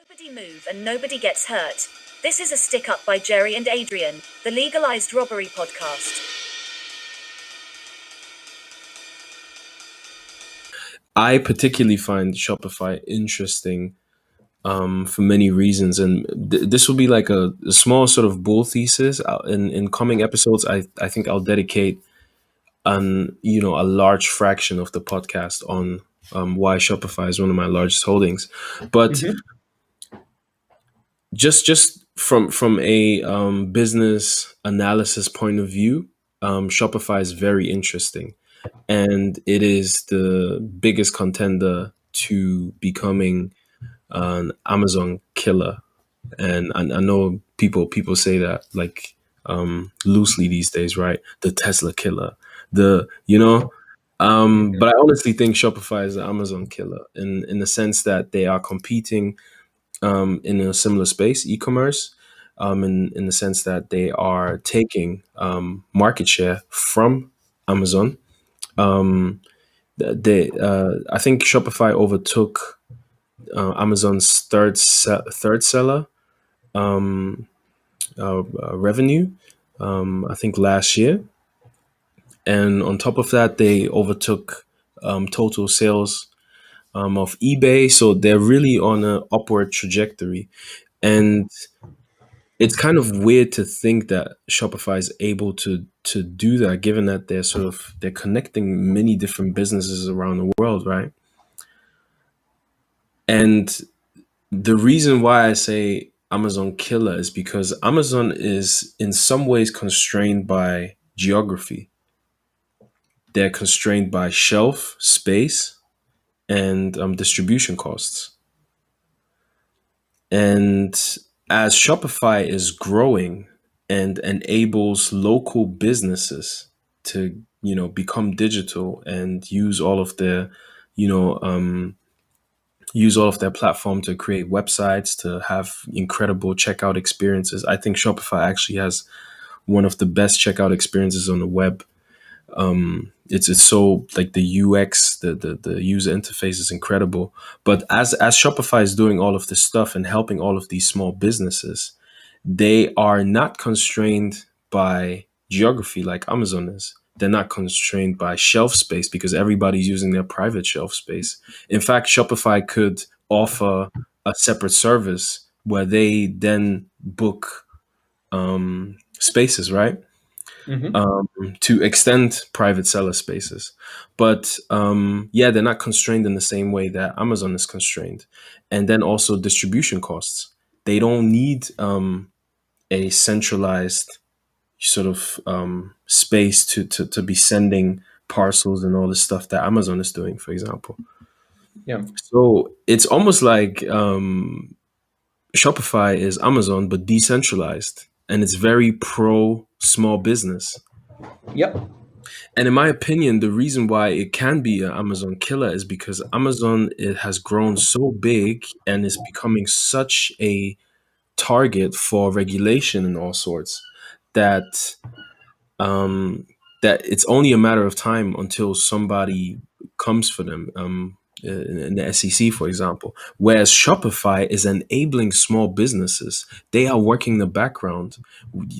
Nobody move and nobody gets hurt. This is a stick up by Jerry and Adrian, the Legalized Robbery podcast. I particularly find Shopify interesting for many reasons, and this will be like a small sort of bull thesis. In coming episodes, I think I'll dedicate a large fraction of the podcast on why Shopify is one of my largest holdings. But just from a business analysis point of view, Shopify is very interesting, and it is the biggest contender to becoming an Amazon killer. And I know people say that like loosely these days, right? The Tesla killer, but I honestly think Shopify is the Amazon killer in the sense that they are competing in a similar space, e-commerce, in the sense that they are taking market share from Amazon. I think Shopify overtook Amazon's third seller revenue, I think last year, and on top of that, they overtook total sales of eBay. So they're really on an upward trajectory, and it's kind of weird to think that Shopify is able to do that, given that they're connecting many different businesses around the world, right? And the reason why I say Amazon killer is because Amazon is in some ways constrained by geography. They're constrained by shelf space and distribution costs. And as Shopify is growing and enables local businesses to, become digital and use all of their, you know, use all of their platform to create websites, to have incredible checkout experiences. I think Shopify actually has one of the best checkout experiences on the web. It's so like the UX, the user interface is incredible. But as Shopify is doing all of this stuff and helping all of these small businesses, they are not constrained by geography like Amazon is. They're not constrained by shelf space because everybody's using their private shelf space. In fact, Shopify could offer a separate service where they then book spaces, right? To extend private seller spaces. But they're not constrained in the same way that Amazon is constrained. And then also distribution costs. They don't need a centralized sort of space to be sending parcels and all this stuff that Amazon is doing, for example. Yeah. So it's almost like Shopify is Amazon, but decentralized. And it's very pro small business. Yep. And in my opinion, the reason why it can be an Amazon killer is because Amazon, it has grown so big and is becoming such a target for regulation and all sorts that that it's only a matter of time until somebody comes for them. In the SEC, for example, whereas Shopify is enabling small businesses. They are working in the background.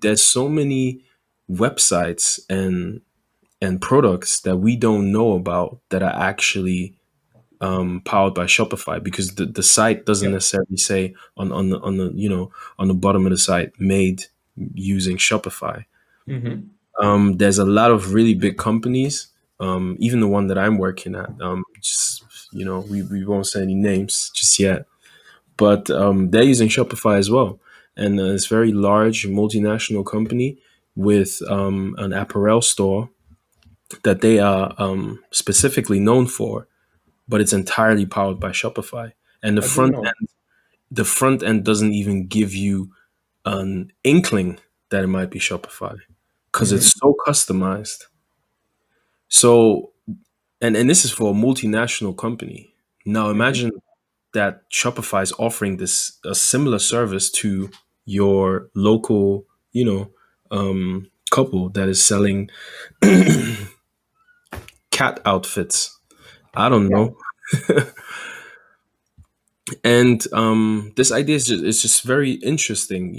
There's so many websites and products that we don't know about that are actually powered by Shopify, because the site doesn't necessarily say on the bottom of the site made using Shopify. There's a lot of really big companies, even the one that I'm working at. We won't say any names just yet, but they're using Shopify as well, and it's a very large multinational company with an apparel store that they are specifically known for, but it's entirely powered by Shopify. And the front end doesn't even give you an inkling that it might be Shopify because it's so customized. So, and this is for a multinational company. Now imagine that Shopify is offering a similar service to your local, couple that is selling cat outfits. I don't know. And this idea is just very interesting,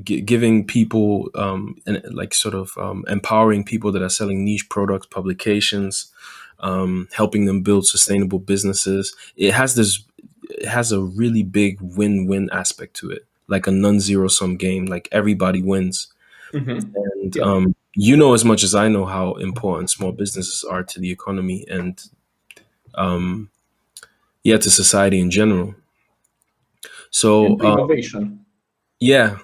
giving people and like sort of empowering people that are selling niche products, publications, helping them build sustainable businesses. It has a really big win-win aspect to it, like a non-zero sum game, like everybody wins. Mm-hmm. And Yeah. you know as much as I know how important small businesses are to the economy and yeah, to society in general. So And to innovation. yeah.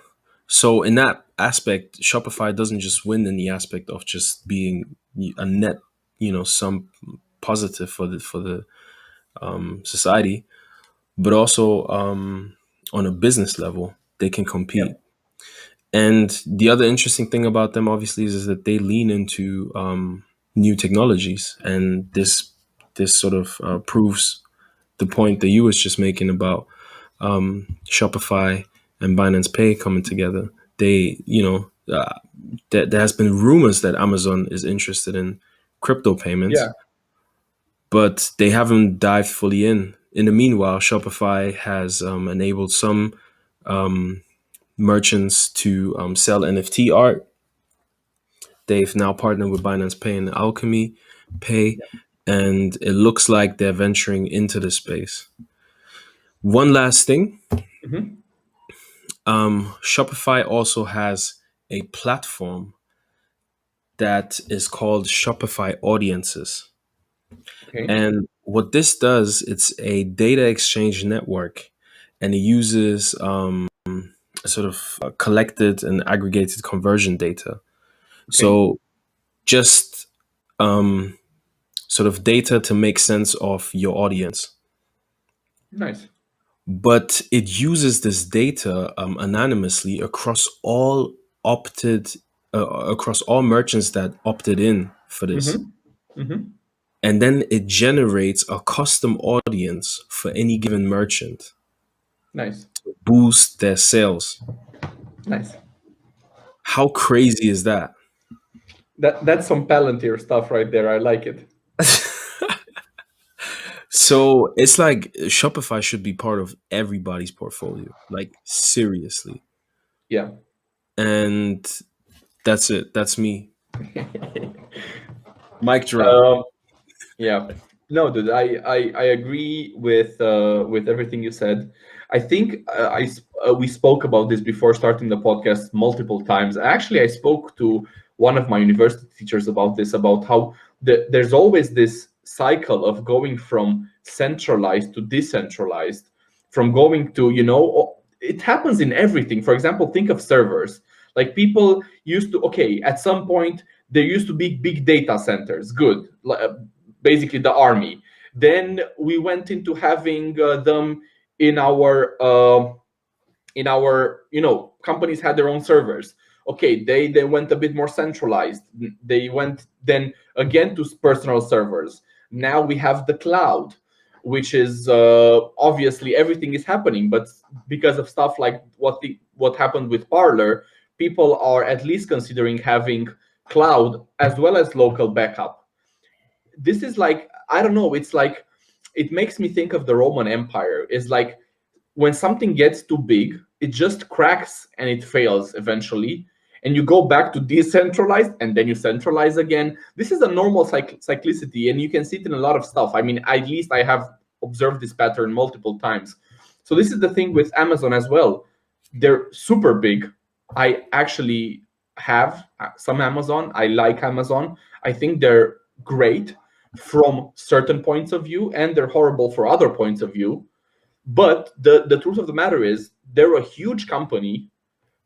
So in that aspect, Shopify doesn't just win in the aspect of just being a net, some positive for the society, but also on a business level, they can Yeah. compete. And the other interesting thing about them, obviously, is that they lean into new technologies, and this sort of proves the point that you was just making about Shopify and Binance Pay coming together. They, there has been rumors that Amazon is interested in crypto payments, Yeah. but they haven't dived fully in. In the meanwhile, Shopify has enabled some merchants to sell NFT art. They've now partnered with Binance Pay and Alchemy Pay, and it looks like they're venturing into the space. One last thing, Mm-hmm. Shopify also has a platform that is called Shopify Audiences. Okay. And what this does, it's a data exchange network, and it uses sort of collected and aggregated conversion data. Okay. So just um, sort of data to make sense of your audience. Nice. But it uses this data anonymously across all merchants that opted in for this. Mm-hmm. Mm-hmm. And then it generates a custom audience for any given merchant, Nice. boost their sales. Nice. How crazy is that? That's some Palantir stuff right there. I like it. So it's like Shopify should be part of everybody's portfolio, like seriously. Yeah. And that's it. That's me. Mic drop. Um, Yeah. No, dude, I agree with everything you said. I think we spoke about this before starting the podcast multiple times. Actually, I spoke to one of my university teachers about this, about how there's always this cycle of going from centralized to decentralized, from going to, it happens in everything. For example, think of servers. Like people used to, okay, at some point there used to be big data centers, good, basically the army. Then we went into having them in our companies had their own servers. Okay, they went a bit more centralized. They went then again to personal servers. Now we have the cloud, which is obviously everything is happening, but because of stuff like what happened with Parler, people are at least considering having cloud as well as local backup. This is like, I don't know, it's like, it makes me think of the Roman Empire. Is like when something gets too big, it just cracks and it fails eventually, and you go back to decentralized and then you centralize again. This is a normal cyclicity, and you can see it in a lot of stuff. I mean, at least I have observed this pattern multiple times. So this is the thing with Amazon as well. They're super big. I actually have some Amazon. I like Amazon. I think they're great from certain points of view, and they're horrible for other points of view. But the truth of the matter is, they're a huge company.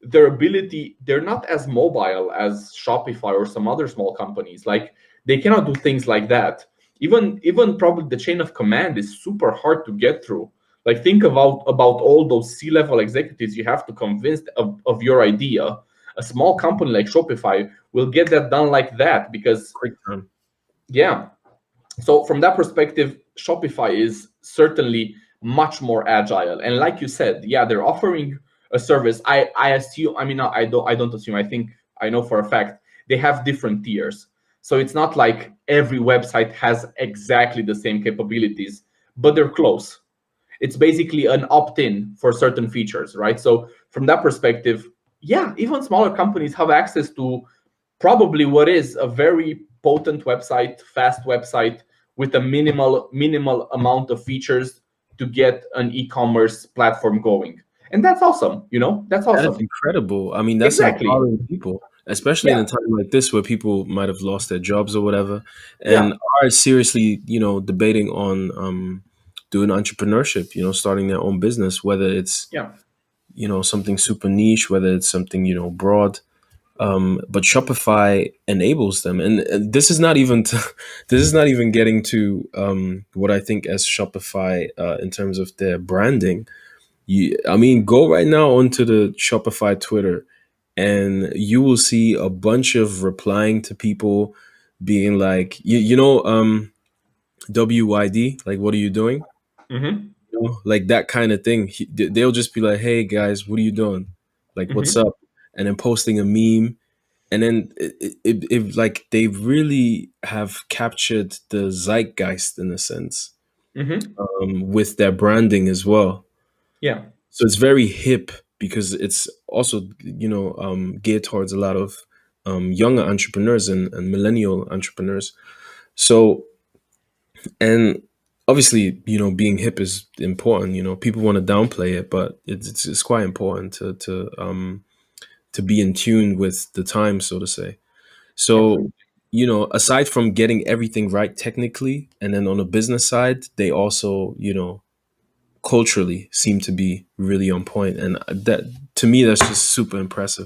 They're not as mobile as Shopify or some other small companies. Like, they cannot do things like that. Even probably the chain of command is super hard to get through. Like, think about all those C-level executives you have to convince of your idea. A small company like Shopify will get that done like that, because Quick time. yeah. So from that perspective, Shopify is certainly much more agile. And like you said, yeah, they're offering a service. I assume, I mean, no, I don't assume. I think I know for a fact they have different tiers. So it's not like every website has exactly the same capabilities, but they're close. It's basically an opt-in for certain features, right? So from that perspective, yeah, even smaller companies have access to probably what is a very potent website, fast website with a minimal amount of features to get an e-commerce platform going. And that's awesome, that's That's awesome. incredible. I mean, that's Exactly. empowering people, especially in Yeah. a time like this where people might have lost their jobs or whatever, and Yeah. are seriously, debating on doing entrepreneurship, starting their own business, whether it's, Yeah. something super niche, whether it's something, broad. But Shopify enables them, and this is not even this is not even getting to what I think as Shopify in terms of their branding. I mean, go right now onto the Shopify Twitter, and you will see a bunch of replying to people, being like, WYD, like, what are you doing? Mm-hmm. Like that kind of thing. They'll just be like, hey guys, what are you doing? Like, what's Mm-hmm. up? And then posting a meme, and then like they really have captured the zeitgeist in a sense, Mm-hmm. with their branding as well. Yeah. So it's very hip because it's also geared towards a lot of younger entrepreneurs and millennial entrepreneurs. So, and obviously, being hip is important. People want to downplay it, but it's quite important to be in tune with the times, so to say. So, Absolutely. aside from getting everything right technically, and then on the business side, they also, culturally seem to be really on point. And that, to me, that's just super impressive.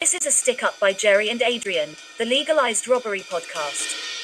This is a stick up by Jerry and Adrian, the Legalized Robbery podcast.